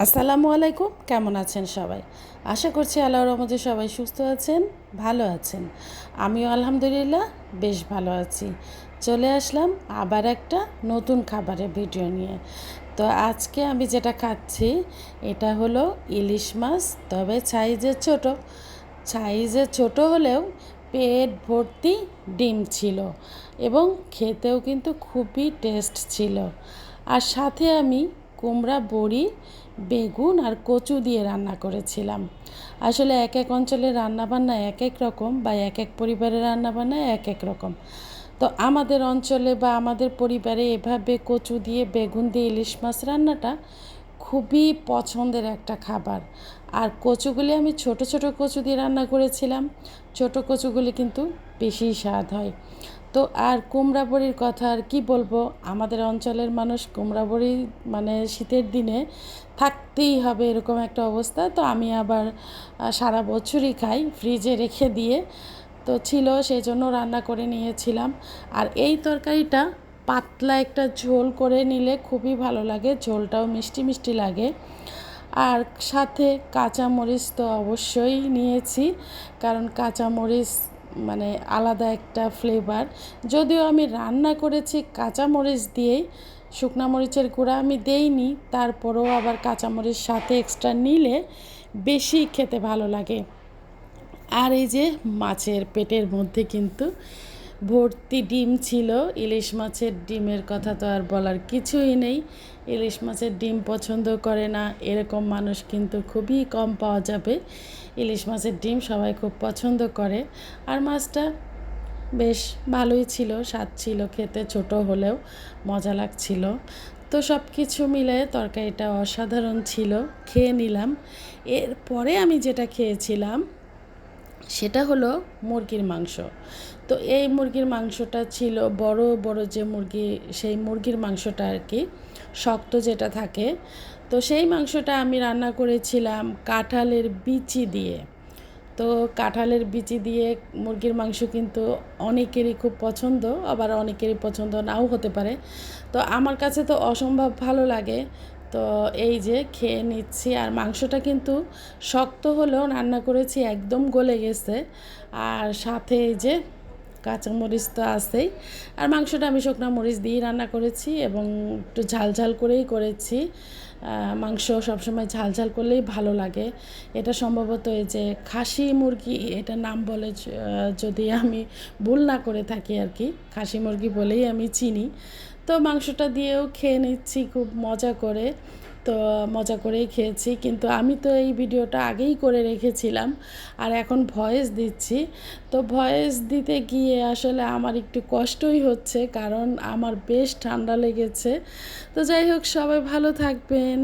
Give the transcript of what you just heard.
আসসালামু আলাইকুম, কেমন আছেন সবাই? আশা করছি আল্লাহর রহমতে সবাই সুস্থ আছেন, ভালো আছেন। আমিও আলহামদুলিল্লাহ বেশ ভালো আছি। চলে আসলাম আবার একটা নতুন খাবারের ভিডিও নিয়ে। তো আজকে আমি যেটা খাচ্ছি এটা হলো ইলিশ মাছ, তবে সাইজে ছোট হলেও পেট ভর্তি ডিম ছিল এবং খেতেও কিন্তু খুবই টেস্ট ছিল। আর সাথে আমি কুমড়া বড়ি, বেগুন আর কচু দিয়ে রান্না করেছিলাম। আসলে এক এক অঞ্চলের রান্নাবান্না এক এক রকম, বা এক এক পরিবারের রান্নাবান্না এক এক রকম। তো আমাদের অঞ্চলে বা আমাদের পরিবারে এভাবে কচু দিয়ে বেগুন দিয়ে ইলিশ মাছ রান্নাটা খুবই পছন্দের একটা খাবার। আর কচুগুলি আমি ছোট ছোট কচু দিয়ে রান্না করেছিলাম। ছোট কচুগুলি কিন্তু বেশি স্বাদ হয়। তো আর কুমড়া বড়ির কথা আর কি বলবো, আমাদের অঞ্চলের মানুষ কুমড়া বড়ি মানে শীতের দিনে থাকতেই হবে এরকম একটা অবস্থা। তো আমি আবার সারা বছরই খাই, ফ্রিজে রেখে দিয়ে তো ছিল, সেই জন্য রান্না করে নিয়েছিলাম। আর এই তরকারিটা পাতলা একটা ঝোল করে নিলে খুবই ভালো লাগে, ঝোলটাও মিষ্টি মিষ্টি লাগে। আর সাথে কাঁচামরিচ তো অবশ্যই নিয়েছি, কারণ কাঁচামরিচ মানে আলাদা একটা ফ্লেভার। যদিও আমি রান্না করেছি কাঁচামরিচ দিয়েই, শুকনো মরিচের গুঁড়া আমি দেইনি, তারপরেও আবার কাঁচামরিচ সাথে এক্সট্রা নিলে বেশি খেতে ভালো লাগে। আর এই যে মাছের পেটের মধ্যে কিন্তু ভর্তি ডিম ছিল। ইলিশ মাছের ডিমের কথা তো আর বলার কিছুই নেই। ইলিশ মাছের ডিম পছন্দ করে না এরকম মানুষ কিন্তু খুবই কম পাওয়া যাবে। ইলিশ মাছের ডিম সবাই খুব পছন্দ করে। আর মাছটা বেশ ভালোই ছিল, স্বাদ ছিল খেতে, ছোট হলেও মজা লাগছিল। তো সব কিছু মিলে তরকারিটা অসাধারণ ছিল, খেয়ে নিলাম। এরপরে আমি যেটা খেয়েছিলাম সেটা হলো মুরগির মাংস। তো এই মুরগির মাংসটা ছিল বড় বড় যে মুরগি, সেই মুরগির মাংসটা আর কি, শক্ত যেটা থাকে। তো সেই মাংসটা আমি রান্না করেছিলাম কাঁঠালের বিচি দিয়ে। তো কাঁঠালের বিচি দিয়ে মুরগির মাংস কিন্তু অনেকেরই খুব পছন্দ, আবার অনেকেরই পছন্দ নাও হতে পারে। তো আমার কাছে তো অসম্ভব ভালো লাগে। তো এই যে খেয়ে নিচ্ছি, আর মাংসটা কিন্তু শক্ত হলেও রান্না করেছি একদম গলে গেছে। আর সাথে এই যে কাঁচামরিচ তো আছেই। আর মাংসটা আমি শুকনো মরিচ দিয়েই রান্না করেছি এবং একটু ঝাল ঝাল করেই করেছি। মাংস সবসময় ঝাল ঝাল করলেই ভালো লাগে। এটা সম্ভবত এই যে খাসি মুরগি এটা নাম বলে, যদি আমি ভুল না করে থাকি আর কি, খাসি মুরগি বলেই আমি চিনি। তো মাংসটা দিয়েও খেয়ে নিচ্ছি খুব মজা করে। তো মজা করেই খেয়েছি, কিন্তু আমি তো এই ভিডিওটা আগেই করে রেখেছিলাম আর এখন ভয়েস দিচ্ছি। তো ভয়েস দিতে গিয়ে আসলে আমার একটু কষ্টই হচ্ছে, কারণ আমার বেশ ঠান্ডা লেগেছে। তো যাই হোক, সবাই ভালো থাকবেন।